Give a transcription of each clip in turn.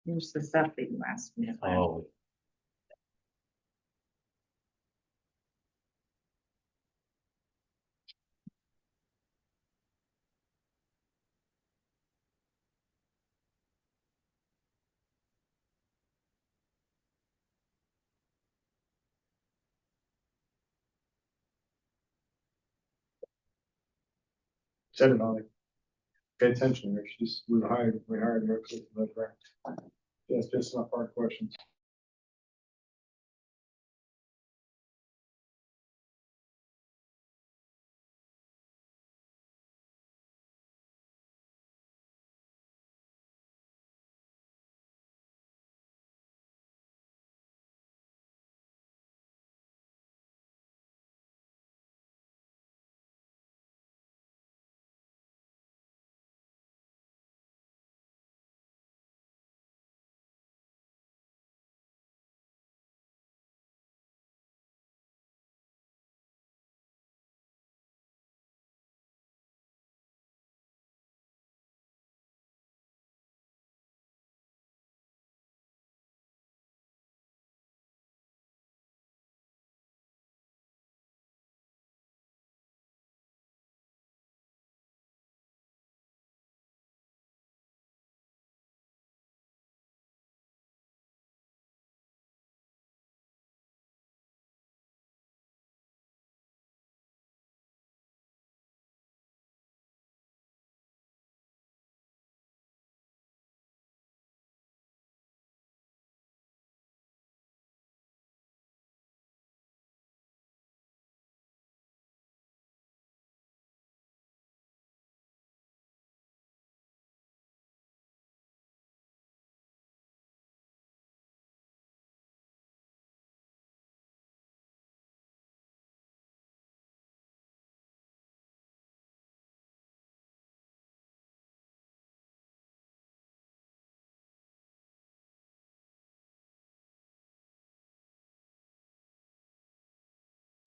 Here's the stuff that you asked me about. Oh, Said it all. Pay attention, Rich. We hired Rick. Yes, just enough hard questions.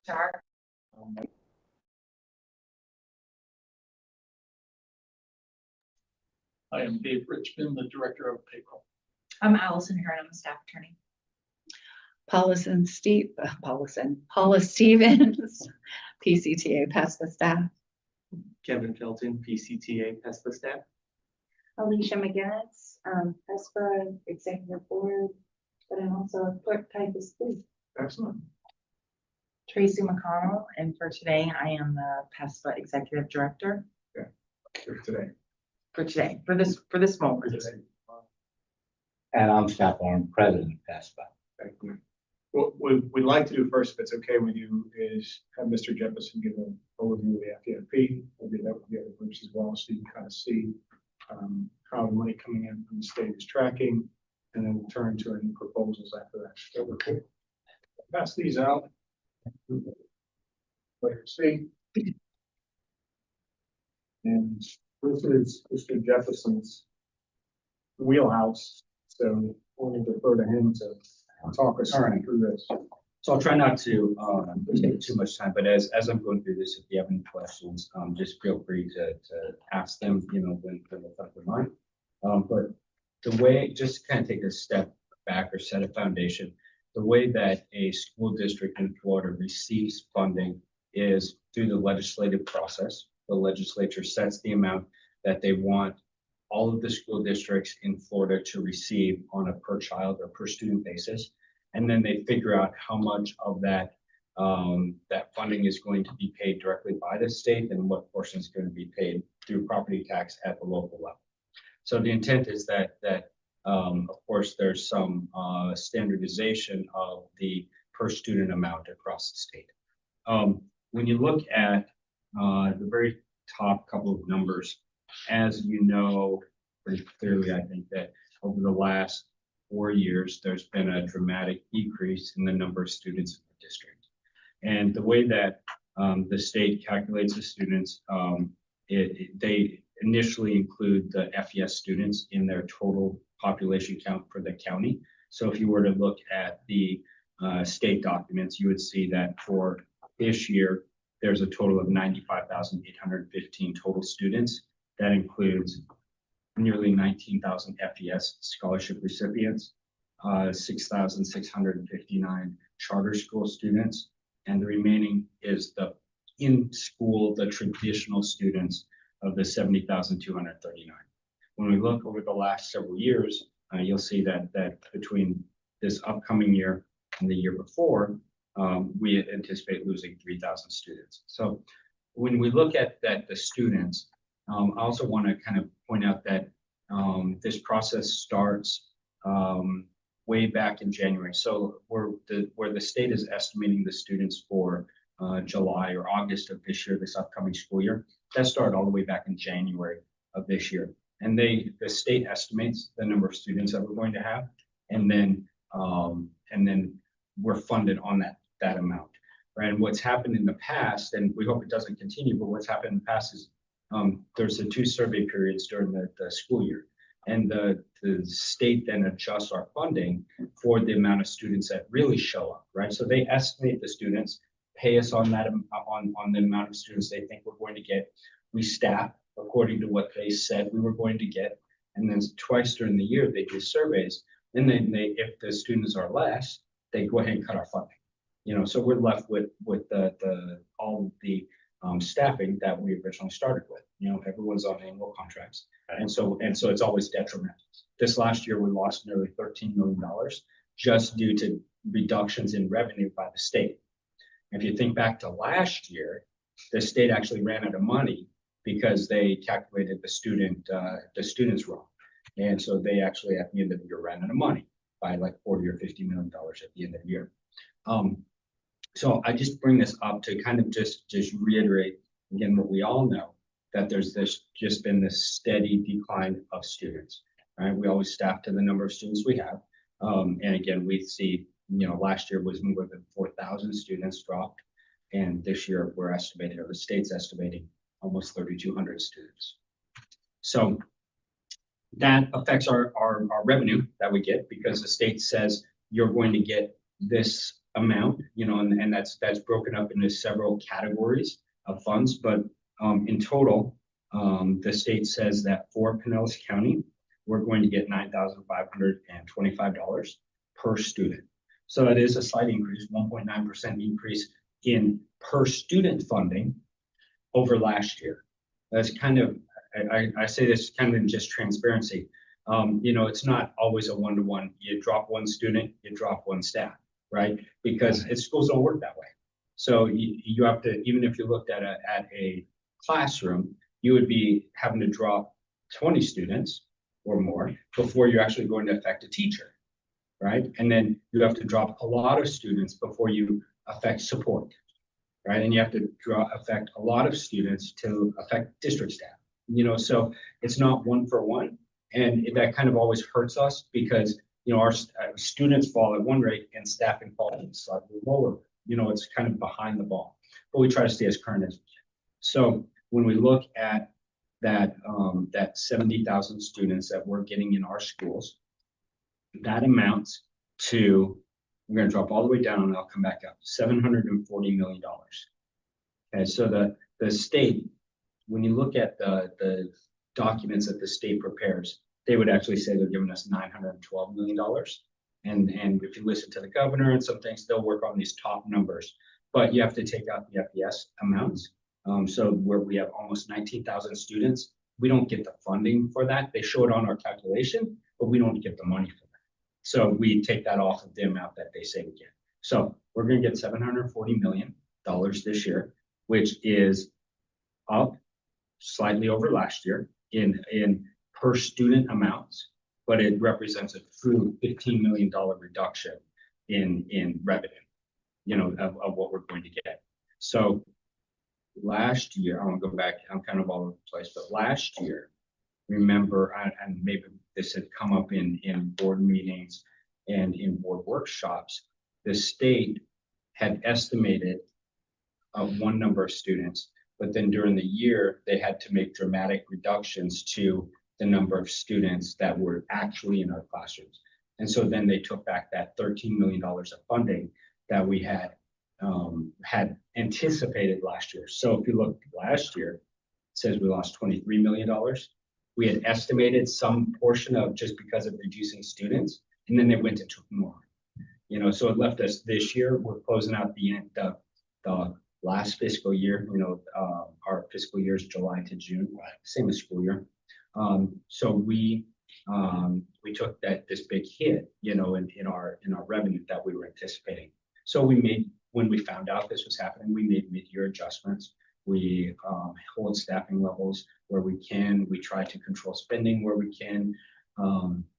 Char. I am Dave Richmond, the Director of Payroll. I'm Allison Heron. I'm a staff attorney. Paula Stevens, PCTA PESPA staff. Kevin Felton, PCTA PESPA staff. Alicia McGinnis, PESPA Executive Board, but I'm also a clerk type of school. Excellent. Tracy McConnell, and for today, I am the PESPA Executive Director For today. for this moment. and I'm Scott Warren, President of PESPA. Thank you. What we'd like to do first, if it's okay with you, is have Mr. Jefferson give an overview of the FEFP. We'll do that with the other groups as well, so you can kind of see how the money coming in from the state is tracking, and then we'll turn to any proposals after that. So we're cool. Pass these out. Like you see. And this is Mr. Jefferson's wheelhouse, so we'll defer to him to talk us through this. So I'll try not to take too much time, but as I'm going through this, if you have any questions, just feel free to ask them, when they're top of mind. But the way, just to kind of take a step back or set a foundation, the way that a school district in Florida receives funding is through the legislative process. The legislature sets the amount that they want all of the school districts in Florida to receive on a per child or per student basis. And then they figure out how much of that funding is going to be paid directly by the state and what portion is going to be paid through property tax at the local level. So the intent is that of course, there's some standardization of the per student amount across the state. When you look at the very top couple of numbers, as you know pretty clearly, I think that over the last 4 years, there's been a dramatic decrease in the number of students in the district. And the way that the state calculates the students, they initially include the FES students in their total population count for the county. So if you were to look at the state documents, you would see that for this year, there's a total of 95,815 total students. That includes nearly 19,000 FES scholarship recipients, 6,659 charter school students, and the remaining is the in-school, the traditional students of the 70,239. When we look over the last several years, you'll see that between this upcoming year and the year before, we anticipate losing 3,000 students. So when we look at the students, I also want to kind of point out that this process starts way back in January. So where the state is estimating the students for July or August of this year, this upcoming school year, that started all the way back in January of this year. And the state estimates the number of students that we're going to have, and then we're funded on that amount, right? And what's happened in the past, and we hope it doesn't continue, but what's happened in the past is there's the 2 survey periods during the school year, and the state then adjusts our funding for the amount of students that really show up, right? So they estimate the students, pay us on that on the amount of students they think we're going to get. We staff according to what they said we were going to get, and then twice during the year they do surveys, and then if the students are less, they go ahead and cut our funding. So we're left with all the staffing that we originally started with. Everyone's on annual contracts, and so it's always detrimental. This last year we lost nearly $13 million just due to reductions in revenue by the state. If you think back to last year, the state actually ran out of money because they calculated the students wrong, and so they actually at the end of the year ran out of money by like $40 or $50 million at the end of the year. So I just bring this up to kind of just reiterate again what we all know, that there's just been this steady decline of students, right? We always staff to the number of students we have. And again, we see, last year was more than 4,000 students dropped. And this year we're estimating, or the state's estimating, almost 3,200 students. So that affects our revenue that we get, because the state says you're going to get this amount, and that's broken up into several categories of funds. But in total, the state says that for Pinellas County, we're going to get $9,525 per student. So that is a slight increase, 1.9% increase in per student funding over last year. That's kind of, I say this kind of in just transparency. It's not always a one-to-one. You drop one student, you drop one staff, right? Because schools don't work that way. So you have to, even if you looked at a classroom, you would be having to drop 20 students or more before you're actually going to affect a teacher, right? And then you have to drop a lot of students before you affect support, right? And you have to affect a lot of students to affect district staff, so it's not one for one. And that kind of always hurts us, because, our students fall at one rate and staffing falls slightly lower. It's kind of behind the ball, but we try to stay as current as we can. So when we look at that 70,000 students that we're getting in our schools, that amounts to, we're going to drop all the way down and I'll come back up, $740 million. Okay, so the state, when you look at the documents that the state prepares, they would actually say they're giving us $912 million. And if you listen to the governor and some things, they'll work on these top numbers, but you have to take out the FES amounts. So where we have almost 19,000 students, we don't get the funding for that. They show it on our calculation, but we don't get the money for that. So we take that off of the amount that they say we get. So we're going to get $740 million this year, which is up slightly over last year in per student amounts, but it represents a true $15 million reduction in revenue, of what we're going to get. So last year, I want to go back, I'm kind of all over the place, but last year, remember, and maybe this had come up in board meetings and in board workshops, the state had estimated one number of students, but then during the year, they had to make dramatic reductions to the number of students that were actually in our classrooms. And so then they took back that $13 million of funding that we had anticipated last year. So if you look last year, it says we lost $23 million. we had estimated some portion of just because of reducing students, and then they went and took more. You know, so it left us this year, we're closing out the last fiscal year, you know, our fiscal year is July to June, same as school year. So we took this big hit, you know, in our revenue that we were anticipating. So when we found out this was happening, we made mid-year adjustments. We hold staffing levels where we can. We try to control spending where we can.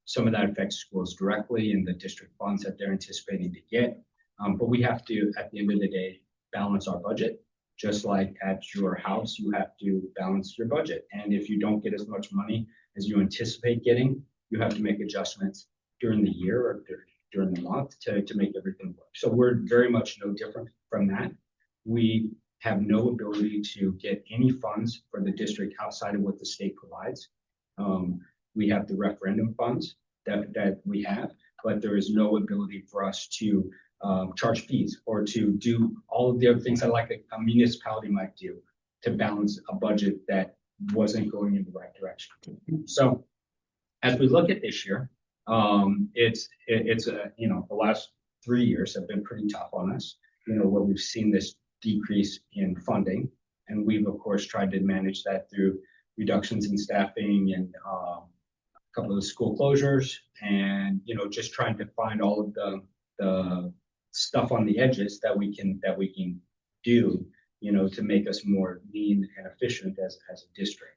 Some of that affects schools directly and the district funds that they're anticipating to get. But we have to, at the end of the day, balance our budget. Just like at your house, you have to balance your budget. And if you don't get as much money as you anticipate getting, you have to make adjustments during the year or during the month to make everything work. So we're very much no different from that. We have no ability to get any funds for the district outside of what the state provides. We have the referendum funds that we have, but there is no ability for us to charge fees or to do all of the other things that like a municipality might do to balance a budget that wasn't going in the right direction. So as we look at this year, it's you know, the last 3 years have been pretty tough on us, you know, where we've seen this decrease in funding. And we've, of course, tried to manage that through reductions in staffing and a couple of the school closures and, you know, just trying to find all of the stuff on the edges that we can do, you know, to make us more lean and efficient as a district.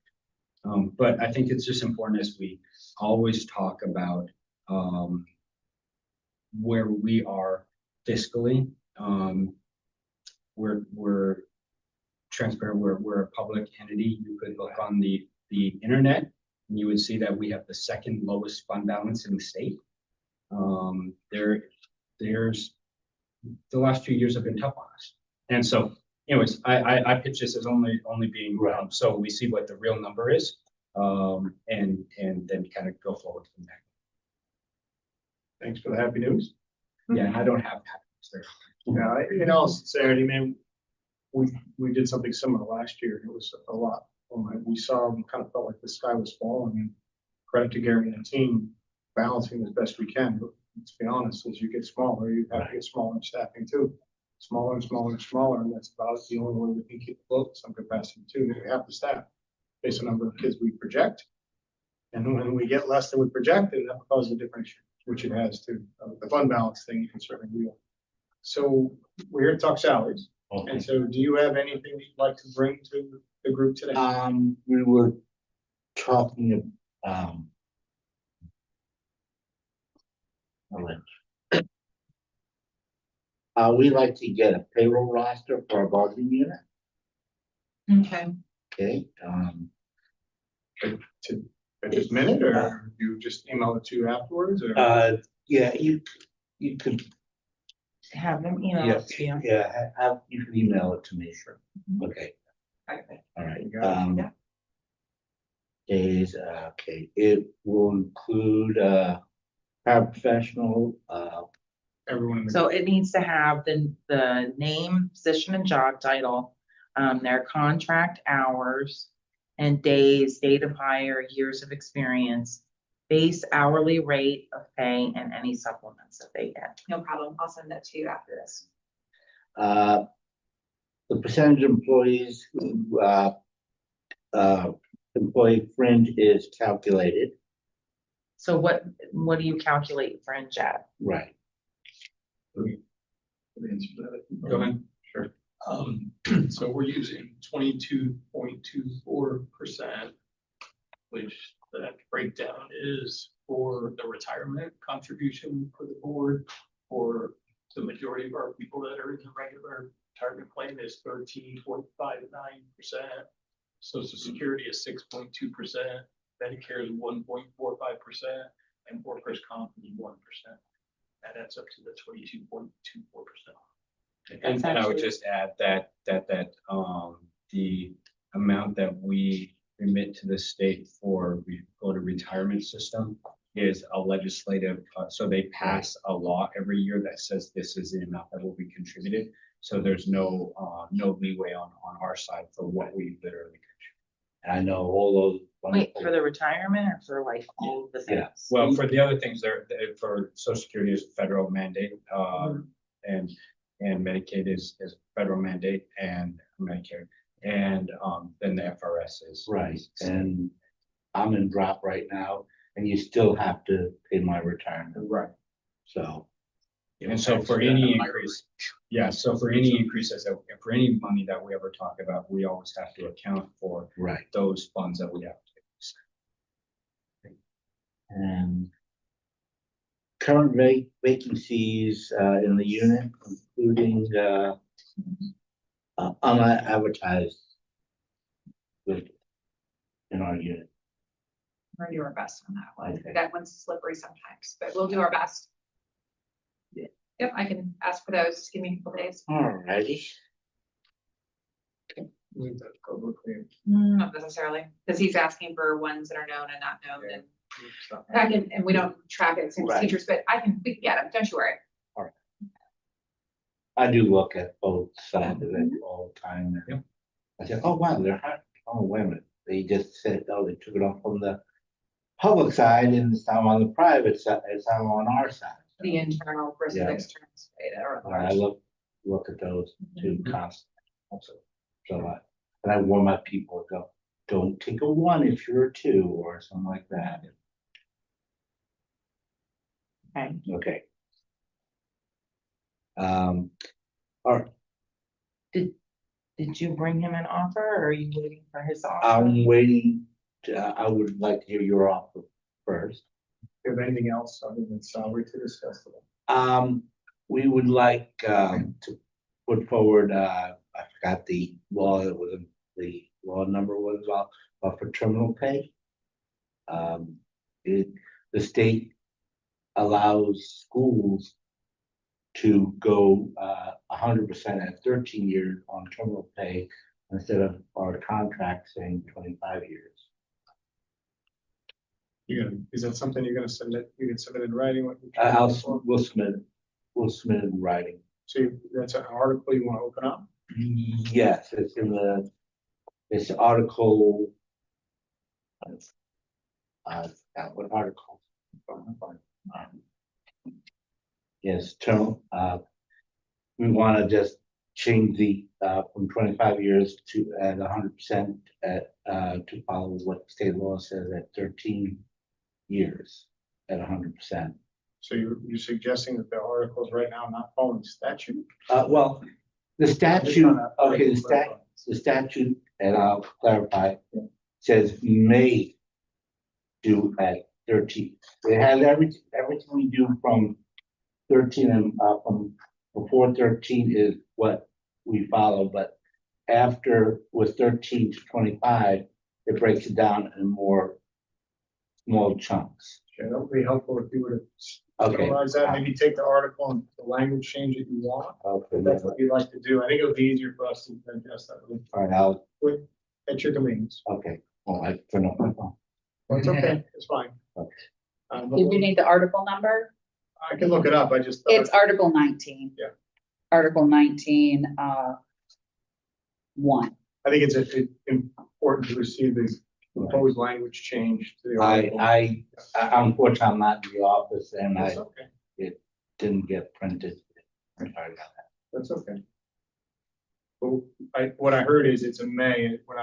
But I think it's just important as we always talk about where we are fiscally. We're transparent. We're a public entity. You could look on the internet and you would see that we have the second lowest fund balance in the state. There's the last few years have been tough on us. And so anyways, I pitch this as only being so we see what the real number is and then kind of go forward from there. Thanks for the happy news. Yeah, I don't have happiness there. Yeah, in all sincerity, man, we did something similar last year. It was a lot. We saw, we kind of felt like the sky was falling, and credit to Gary and the team balancing as best we can. But let's be honest, as you get smaller, you have to get smaller in staffing too. Smaller and smaller and smaller, and that's about the only way we can keep afloat some capacity too. We have to staff based on the number of kids we project. And when we get less than we project, then that causes a different issue, which it has too. The fund balance thing you can certainly deal. So we're here to talk salaries. Okay. And so do you have anything that you'd like to bring to the group today? We were talking we like to get a payroll roster for our bargaining unit. Okay. Okay, At this minute, or you just email it to you afterwards, or? yeah, you could, Have them email yeah, it to you. yeah, you can email it to me, sure. Mhm. Okay, Okay. all right. You got Yeah. Days, okay, it will include paraprofessional, Everyone in the. So it needs to have the name, position and job title, their contract hours and days, date of hire, years of experience, base hourly rate of pay, and any supplements that they get. No problem. I'll send that to you after this. the percentage of employees who, employee fringe is calculated, So what do you calculate fringe at? right? Go ahead. Sure. So we're using 22.24%, which that breakdown is for the retirement contribution for the board. For the majority of our people that are in the regular retirement plan is 13.59%. Social Security is 6.2%, Medicare is 1.45%, and workers' comp is 1%. That adds up to the 22.24%. And I would just add that the amount that we remit to the state for go to retirement system is a legislative, so they pass a law every year that says this is the amount that will be contributed. So there's no leeway on our side for what we literally contribute. I know all those Wait, for the retirement or for like all the Yeah. things? Well, for the other things there, for social security is federal mandate, and Medicaid is federal mandate and Medicare. And, then the FRS is. Right, and I'm in drop right now, and you still have to pay my retirement, Right. so. And so for any increase, yeah, so for any increases, for any money that we ever talk about, we always have to account for Right, those funds that we have to use. and current vacancies, in the unit, including, unadvertised in our unit. We're gonna do our best on that one. Okay. That one's slippery sometimes, but we'll do our best. Yep, I can ask for those. Just give me a couple days. Alrighty. Leave that over clear. Not necessarily, because he's asking for ones that are known and not known, and Stop. I can, and we don't track it since Right. teachers, but we can get them. Don't you worry. I do look at both sides of it all the time. and Yep. I said, oh, wow, they're hot. Oh, wait a minute. They just said, oh, they took it off from the public side and it's now on the private side, it's now on our side. So, The internal versus Yeah. external data or I large. look at those two constantly also. And I warn my people, go, don't take a 1 if you're a 2 or something like that. Okay. Okay. All right, Did you bring him an offer or are you waiting for his offer? I'm waiting, I would like to hear your offer first. Do you have anything else other than salary to discuss today? We would like, to put forward, I forgot the law, it was, the law number was, for terminal pay. The state allows schools to go, 100% at 13 years on terminal pay instead of our contract saying 25 years. Is that something you're gonna submit? You can submit in writing what you. We'll submit it in writing. So that's an article you want to open up? Yes, it's article. What article? Yes, we want to just change the, from 25 years to at 100% to follow what state law says at 13 years at 100%. So you're suggesting that the articles right now not following statute? Well, the statute, okay, the statute, and I'll clarify, says may do at 13. It has everything we do from 13 and, from before 13 is what we follow, but after with 13 to 25, it breaks it down in more small chunks. Okay, that would be helpful if you would Okay. summarize that, maybe take the article and the language change that you want. Okay, If that's what you'd like to do, I think it would be easier for us to digest that all right, at your convenience. okay, well, I turn off my phone. Well, it's okay, it's fine. Okay. But Did you need the article number? I can look it up, I just. It's Article 19. Yeah. Article 19, 1. I think it's important to receive the proposed language change to the article. I unfortunately, I'm not in the office and That's I okay, didn't get printed. I'm sorry about that. that's okay. Well, what I heard is it's a may, we're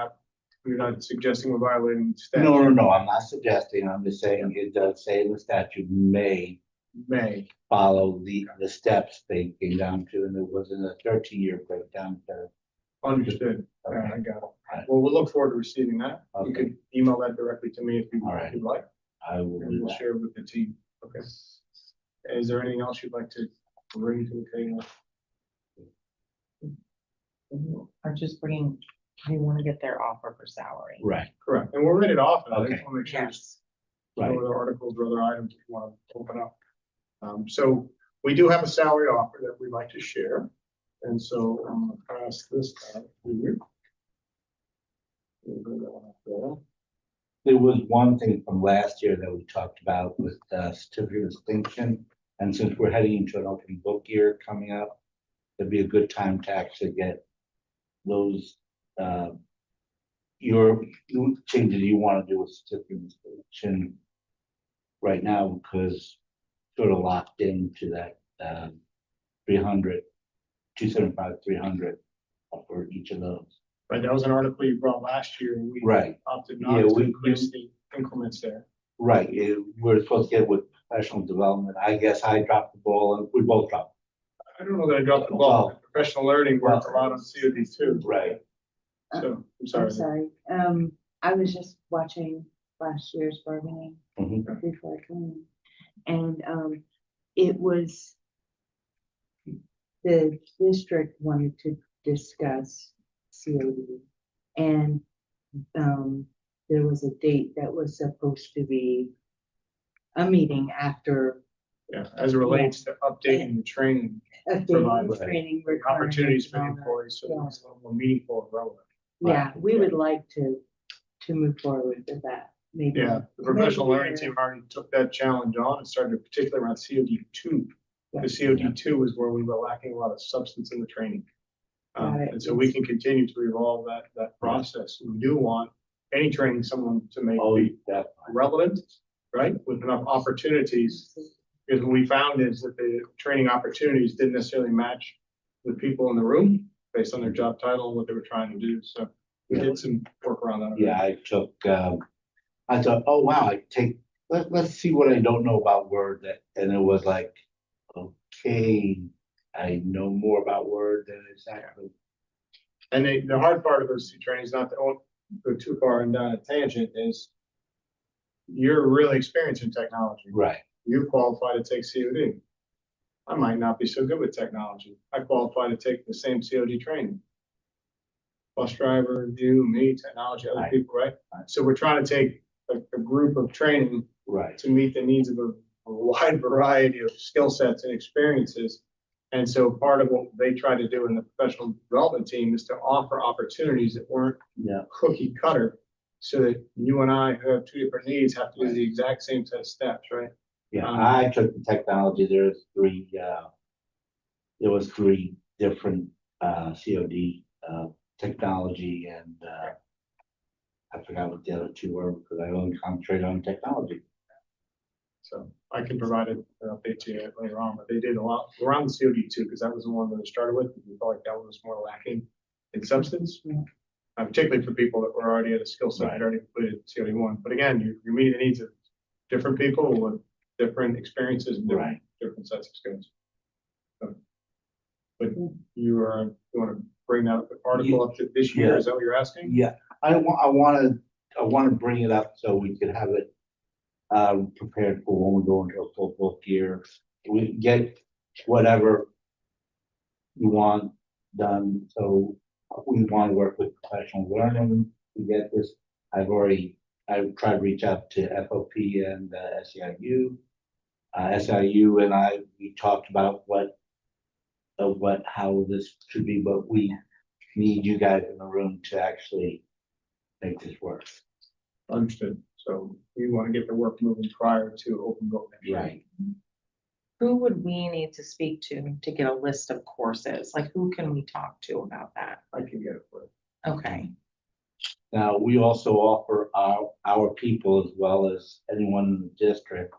not suggesting we're violating statute. No, I'm not suggesting, I'm just saying it does say in the statute may May, follow the steps they came down to, and it was in a 13-year breakdown. understood, Okay. I got it. Right. Well, we'll look forward to receiving that. You Okay. could email that directly to me if All right. you'd like, I will and do we'll that. share it with the team, okay? Is there anything else you'd like to bring to the table? Or just bringing, they want to get their offer for salary. Right, Correct, and we'll read it off, and I just Okay. want to make sure there's Yes. right. no other articles or other items you want to open up. So we do have a salary offer that we'd like to share, and so I'm gonna pass this out to you. There was one thing from last year that we talked about with certificate of distinction, and since we're heading into an open book year coming up, it'd be a good time to actually get those you changes you want to do with certificate of installation right now, because sort of locked into that, 300, 275, 300 for each of those. Right, that was an article you brought last year, and we Right, opted Yeah, not to we- increase the increments there. right. We're supposed to get with professional development. I guess I dropped the ball and we both dropped. I don't know that I dropped the ball. Professional learning worked a lot on COD too. Right. So, I'm I'm sorry. sorry, I was just watching last year's bargaining Mhm. before I came. And, it was the district wanted to discuss COD. And, there was a date that was supposed to be a meeting after Yeah, as it relates to updating the training, a date Provide- of training. opportunities for the requirements and all that. employees, so it's a little more meaningful and relevant. Yeah, we would like to move forward with that, maybe. Yeah, the professional maybe learning later. team already took that challenge on and started particularly around COD two. The COD two is where we were lacking a lot of substance in the training. Got it. And so we can continue to evolve that process. We do want any training someone to make Oh, be definitely. relevant, right, with enough opportunities. Because what we found is that the training opportunities didn't necessarily match the people in the room based on their job title and what they were trying to do. So we did some work around that. Yeah, I thought, oh, wow, let's see what I don't know about Word, and it was like, okay, I know more about Word than exactly. And the hard part of those two trainings, not to go too far and down a tangent, is you're really experienced in technology. Right, You qualify to take COD. I might not be so good with technology. I qualify to take the same COD training. Bus driver, you, me, technology, other Right. people, right? So we're trying to take a group of training right. to meet the needs of a wide variety of skill sets and experiences. And so part of what they try to do in the professional development team is to offer opportunities that weren't Yeah, cookie cutter, so that you and I, who have two different needs, have to do the exact same set of steps, right? yeah. I took the technology. There was three different COD technology, and I forgot what the other two were because I only concentrated on technology. So I can provide an update to you later on, but they did a lot around the COD too, because that was the one that I started with. We felt like that one was more lacking in substance. Particularly for people that were already at a skill set, that already completed COD one. But again, you're meeting the needs of different people with different experiences and different sets of skills. So, but you want to bring that article up to this year? Yeah. Is that what you're asking? Yeah, I want to bring it up so we could have it prepared for when we go into a full book year. We get whatever you want done. So we want to work with professional learning to get this. I've tried to reach out to FOP and SEIU. SEIU and we talked about how this should be, but we need you guys in the room to actually make this work. Understood. So you want to get the work moving prior to open book next year. Right. Who would we need to speak to get a list of courses? Like, who can we talk to about that? I can get it for you. Okay, Now, we also offer our people as well as anyone in the district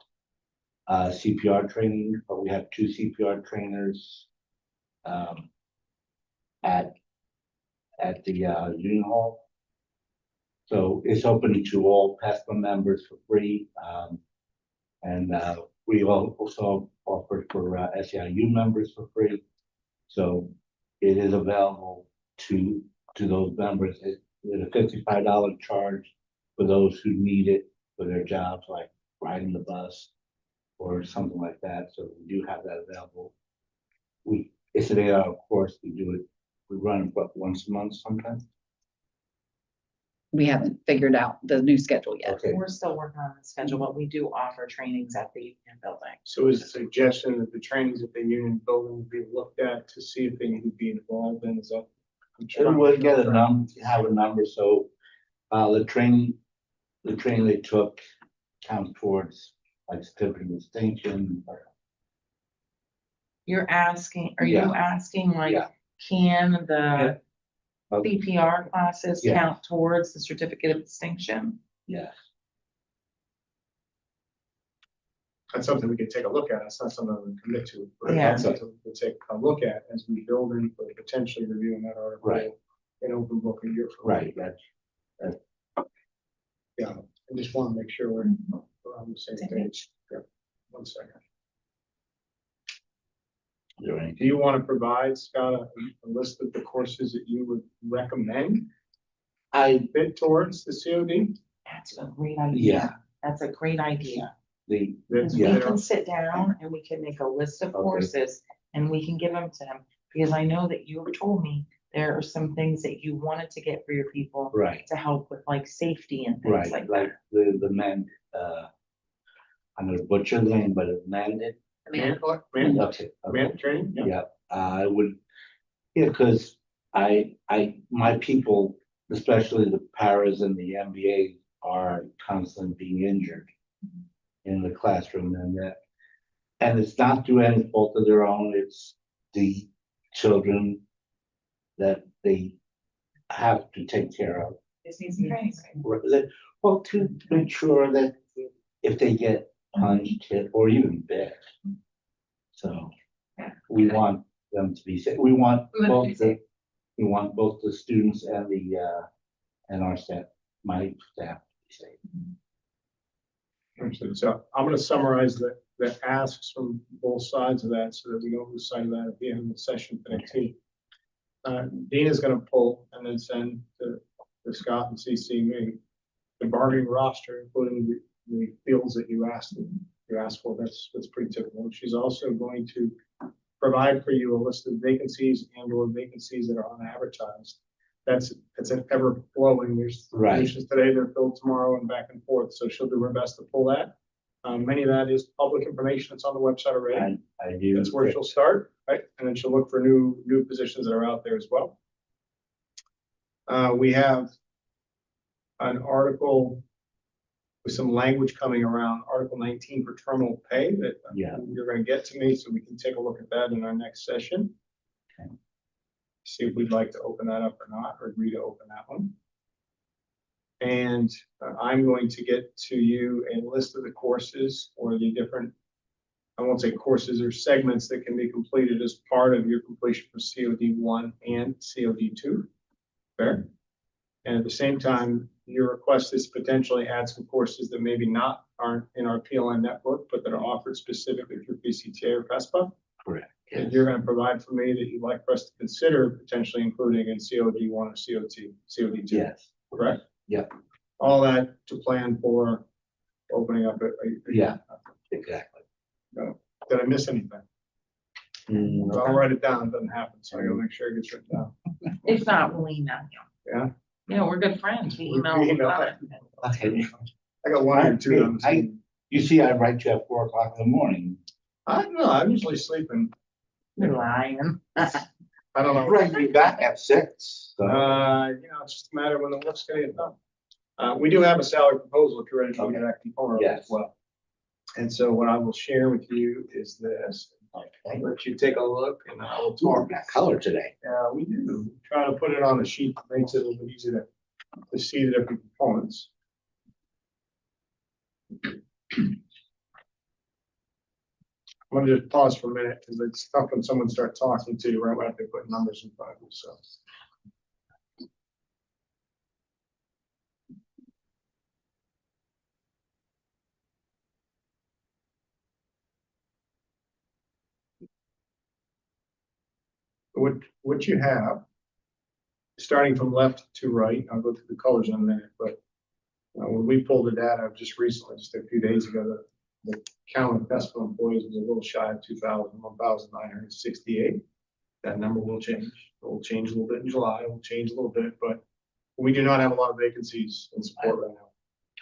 CPR training, but we have 2 CPR trainers at the Union Hall. So it's open to all PESPA members for free. And we also offer for SEIU members for free. So it is available to those members. There's a $55 charge for those who need it for their jobs, like riding the bus or something like that. So we do have that available. It's an 8-hour course. We run it once a month sometimes. We haven't figured out the new schedule yet. Okay. we're still working on the schedule, but we do offer trainings at the Union Building. So is the suggestion that the trainings at the Union Building be looked at to see if they need to be involved in, is that? And we'll get have a number, so the training they took counts towards like certificate of distinction. You're asking, are you Yeah. asking like, Yeah. can the CPR classes Yeah. count towards the certificate of distinction? Yes, That's something we could take a look at. It's not something we commit to. But Yeah. that's something we could take a look at as we build in for potentially reviewing that article. Right. In open book a year from. right, that's, Yeah, I just want to make sure we're on the same page. Yeah, 1 second. is there anything? Do you want to provide, Scott, a list of the courses that you would recommend I, fit towards the COD? That's a great idea. Yeah. That's a great idea. the, Because That- we Yeah. can sit down and we can make a list of Okay. courses and we can give them to them. Because I know that you have told me there are some things that you wanted to get for your people right, to help with like safety and things right, like like that. the men, I'm gonna butcher the name, but it's mandate. Man Okay, okay, training? Yeah. yeah, I would, yeah, cause my people, especially the paras and the MBA are constantly being injured in the classroom and it's not through any fault of their own, it's the children that they have to take care of. This needs some training, right? Well, to make sure that if they get punched, hit, or even bit. So Yeah. we want them to be safe. We want We want them to be both we want both the students and and our staff, my staff to be safe. Understood. So I'm gonna summarize the asks from both sides of that so that we don't lose sight of that at the end of the session today too. Dina's gonna pull and then send to Scott and CC me the bargaining roster, including the fields that you asked for. That's pretty typical. She's also going to provide for you a list of vacancies and or vacancies that are unadvertised. That's an ever flowing. There's Right. positions today, they're filled tomorrow and back and forth. So she'll do her best to pull that. Many of that is public information. It's on the website already. And I do. That's where she'll start, right? And then she'll look for new positions that are out there as well. We have an article with some language coming around, Article 19 for terminal pay that Yeah. you're gonna get to me, so we can take a look at that in our next session. Okay. See if we'd like to open that up or not, or agree to open that one. And I'm going to get to you a list of the courses or the different, I won't say courses or segments that can be completed as part of your completion for COD 1 and COD 2. Fair? And at the same time, your request is potentially add some courses that maybe aren't in our PLN network, but that are offered specifically through PCTA or PESPA. Correct. That Yes. you're gonna provide for me that you'd like for us to consider potentially including in COD 1 or COD 2. Yes. Correct? Yep. All that to plan for opening up Yeah. Exactly. Did I miss anything? I'll write it down. It doesn't happen, so I gotta make sure it gets written down. If not, we'll email you. Yeah? Yeah, we're good friends. We We email all the email. time. Okay. I got one or two. on the I- team. You see, I write you at 4 o'clock in the morning. I don't know. I'm usually sleeping. You're lying. I don't know. Bring me back at 6. So. It's just a matter of when the work's gonna get done. We do have a salary proposal if you're ready to look at that component Yes. as well. And so what I will share with you is this. I'll let you take a look and I will More talk. got color today. Yeah, we do. Try to put it on a sheet that makes it a little bit easier to see the different components. I'm gonna just pause for a minute because it's tough when someone starts talking to you right when they put numbers in front of you, so. What you have, starting from left to right, I'll go through the colors in a minute, but when we pulled the data just recently, just a few days ago, the count of PESPA employees was a little shy of 1,968. That number will change. It will change a little bit in July. It will change a little bit, but we do not have a lot of vacancies in support right now.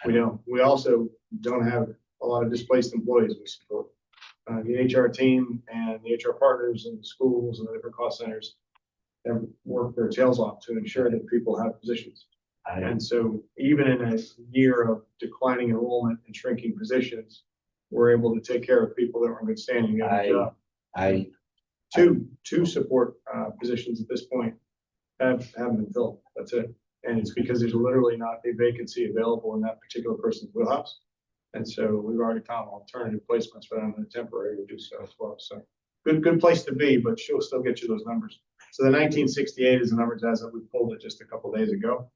We don't. We also don't have a lot of displaced employees we support. The HR team and the HR partners and the schools and the different cost centers have worked their tails off to ensure that people have positions. And so even in a year of declining enrollment and shrinking positions, we're able to take care of people that are in good standing. I Two support positions at this point haven't been filled. That's it. And it's because there's literally not a vacancy available in that particular person's wheelhouse. And so we've already found alternative placements for them in a temporary to do so as well. So good place to be, but she'll still get you those numbers. So the 1968 is the numbers as that we pulled it just a couple days ago.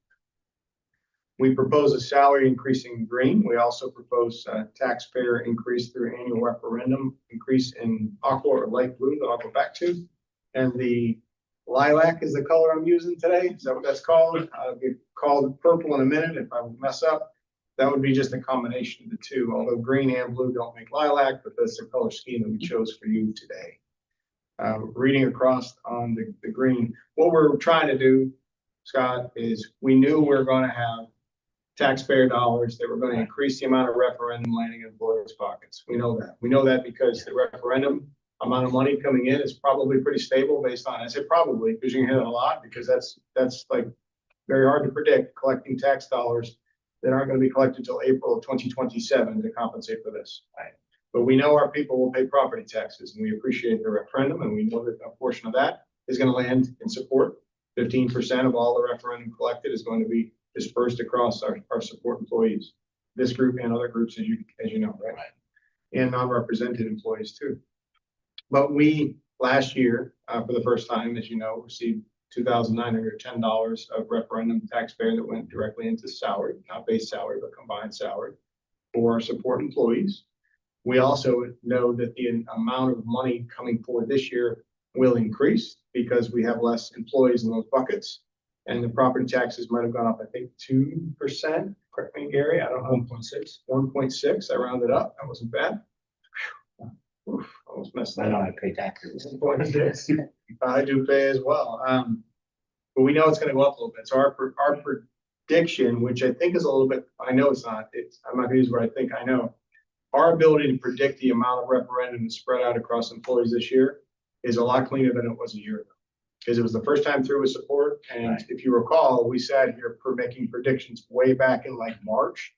We propose a salary increase in green. We also propose a taxpayer increase through annual referendum increase in aqua or light blue that I'll go back to. And the lilac is the color I'm using today. Is that what that's called? I'll get called purple in a minute if I mess up. That would be just a combination of the two, although green and blue don't make lilac, but that's the color scheme that we chose for you today. Reading across on the green, what we're trying to do, Scott, is we knew we were going to have taxpayer dollars that were going to increase the amount of referendum landing in employees' pockets. We know that. We know that because the referendum amount of money coming in is probably pretty stable based on, I say probably, because you can hit it a lot, because that's like very hard to predict, collecting tax dollars that aren't going to be collected until April of 2027 to compensate for this. Right. But we know our people will pay property taxes, and we appreciate the referendum, and we know that a portion of that is going to land in support. 15% of all the referendum collected is going to be dispersed across our support employees, this group and other groups, as you know, right? And non-represented employees too. But we last year, for the first time, as you know, received $2,910 of referendum taxpayer that went directly into salary, not base salary, but combined salary for our support employees. We also know that the amount of money coming forward this year will increase because we have less employees in those buckets. And the property taxes might have gone up, I think, 2%. Correct me, Gary. I don't know. 1.6. 1.6. I rounded up. That wasn't bad. Oof, almost messed I that know up. I pay taxes. 1.6. I do pay as well. But we know it's going to go up a little bit. So our prediction, which I think is a little bit, I know it's not, I'm not going to use what I think I know. Our ability to predict the amount of referendum spread out across employees this year is a lot cleaner than it was a year ago. Because it was the first time through with support. And Right. if you recall, we sat here for making predictions way back in like March.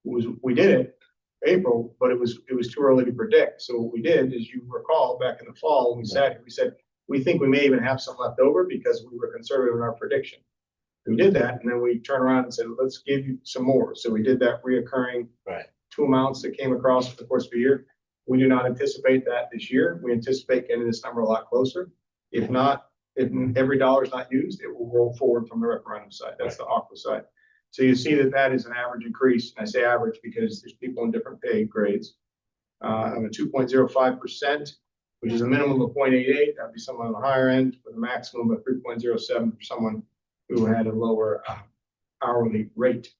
We did it April, but it was too early to predict. So what we did is, you recall, back in the fall, when we sat here, we said, we think we may even have some left over because we were conservative in our prediction. We did that, and then we turned around and said, let's give you some more. So we did that reoccurring Right. two amounts that came across for the course of the year. We do not anticipate that this year. We anticipate getting this number a lot closer. If not, if every dollar is not used, it will roll forward from the referendum side. That's the aqua side. So you see that is an average increase. And I say average because there's people in different pay grades. Of a 2.05%, which is a minimum of 0.88. That'd be someone on the higher end, with a maximum of 3.07 for someone who had a lower hourly rate.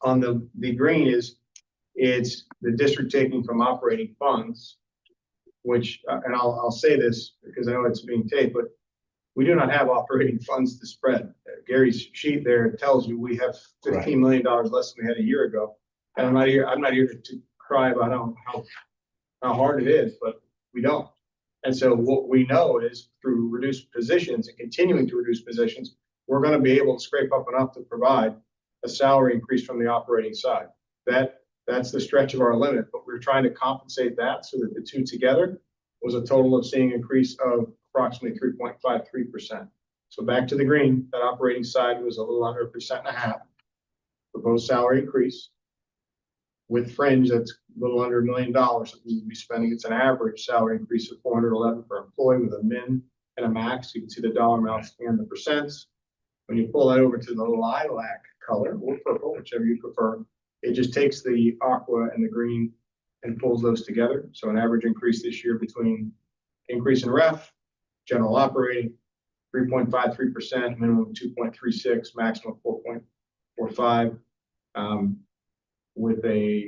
On the green it's the district taking from operating funds, which, and I'll say this because I know it's being taped, but we do not have operating funds to spread. Gary's sheet there tells you we have $15 million less than we had a year ago. And I'm not here to cry about how hard it is, but we don't. And so what we know is, through reduced positions and continuing to reduce positions, we're going to be able to scrape up enough to provide a salary increase from the operating side. That's the stretch of our limit, but we're trying to compensate that so that the two together was a total of seeing an increase of approximately 3.53%. So back to the green, that operating side was a little under 1.5%. Proposed salary increase. With fringe, that's a little under $1 million that we would be spending. It's an average salary increase of $411 per employee with a min and a max. You can see the dollar amounts and the percents. When you pull that over to the lilac color or purple, whichever you prefer, it just takes the aqua and the green and pulls those together. So an average increase this year between increase in ref, general operating, 3.53%, minimum 2.36, maximum 4.45, with a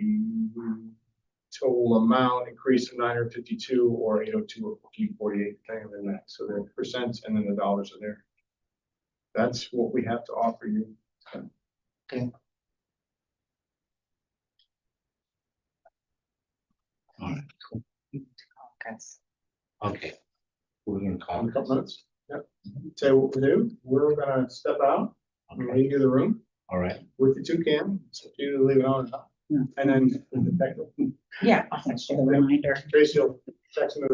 total amount increase of 952 or 802 or 1448, depending on that. So the percents and then the dollars are there. That's what we have to offer you. Okay. All right. Okay. We're gonna call In a it. couple minutes. Yep. Say what we do. We're gonna step out and Okay. leave you the room All right. with the toucan. It's up to you to leave it on. And then the technical. Yeah, I'll send you the reminder. Tracy will text me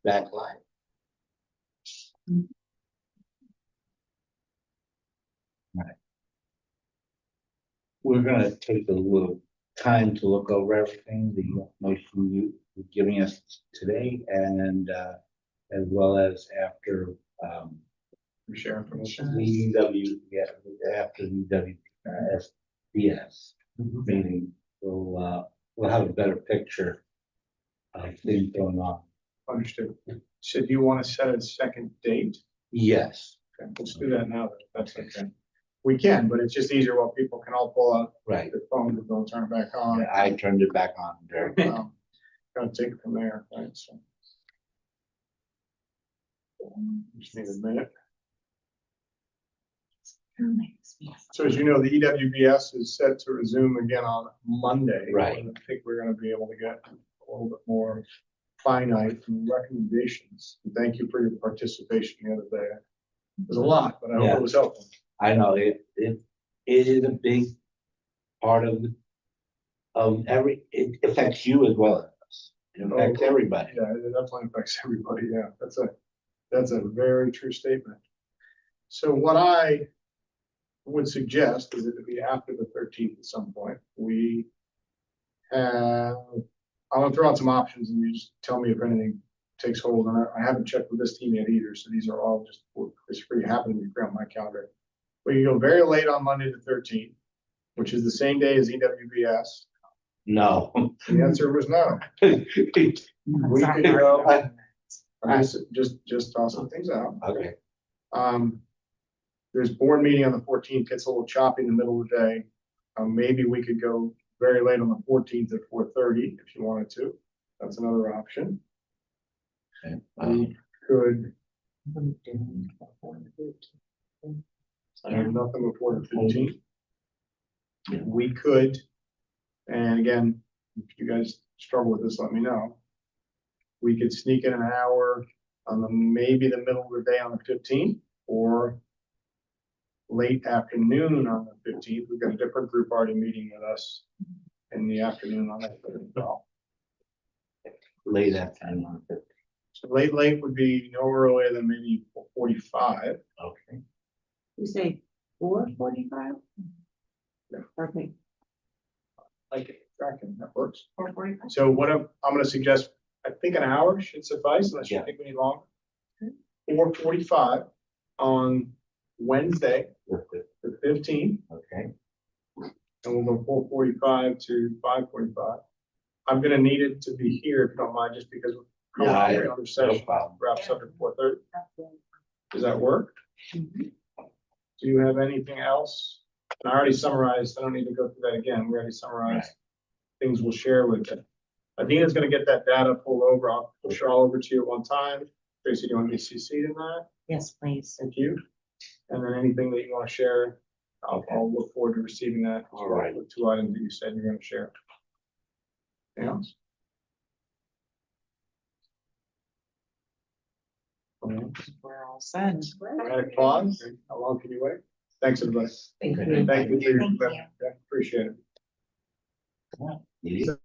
back live. Right. We're gonna take a little time to look over everything, the information you're giving us today, and as well as after Share information. the UW, yeah, after the SDS meeting, we'll have a better picture of things going on. Understood. So do you want to set a second date? Yes, Okay, let's do that now. That's okay. We can, but it's just easier while people can all pull out right. their phones and they'll turn it back on. I turned it back on there. Gonna take it from there, right? So. Just need a minute. So as you know, the EWBS is set to resume again on Monday. Right. And I think we're gonna be able to get a little bit more finite recommendations. And thank you for your participation the other day. It was a lot, but I hope it was helpful. I know it is a big part of it affects you as well as us. It affects everybody. Yeah, it definitely affects everybody. Yeah, that's a very true statement. So what I would suggest is it to be after the 13th at some point. We have, I'm gonna throw out some options and you just tell me if anything takes hold. And I haven't checked with this team yet either, so these are all just, it's free, happen to be free on my calendar. We can go very late on Monday the 13th, which is the same day as EWBS. No. The answer was no. We could go, just toss some things out. Okay, There's board meeting on the 14th, gets a little choppy in the middle of the day. Maybe we could go very late on the 14th at 4:30 if you wanted to. That's another option. okay. We could, I have nothing before the 15th. We could, and again, if you guys struggle with this, let me know. We could sneak in an hour on maybe the middle of the day on the 15th, or late afternoon on the 15th. We've got a different group already meeting with us in the afternoon on that as well. Late afternoon. So late would be no earlier than maybe 4:45. Okay. You say 4:45? Yeah. Perfect. Like it, tracking, that works. 4:45. So what I'm gonna suggest, I think an hour should suffice unless you Yeah. think we need longer. 4:45 on Wednesday, the 15th, Okay, and we'll go 4:45 to 5:45. I'm gonna need it to be here if you don't mind, just because Yeah, every other no session problem. wraps up at 4:30. Does that work? Mhm. Do you have anything else? And I already summarized, I don't need to go through that again. We already summarized things we'll share with you. Adina's gonna get that data pulled over. I'll push it all over to you at one time. Tracy, do you want to be CC'd in that? Yes, please. Thank you. And then anything that you want to share, I'll look forward to receiving that. All right. The 2 items that you said you're gonna share. Anything else? We're all set. Dramatic pause. How long can you wait? Thanks, everybody. Thank Okay. you. Thank you for your, Thank you. yeah, appreciate it. You-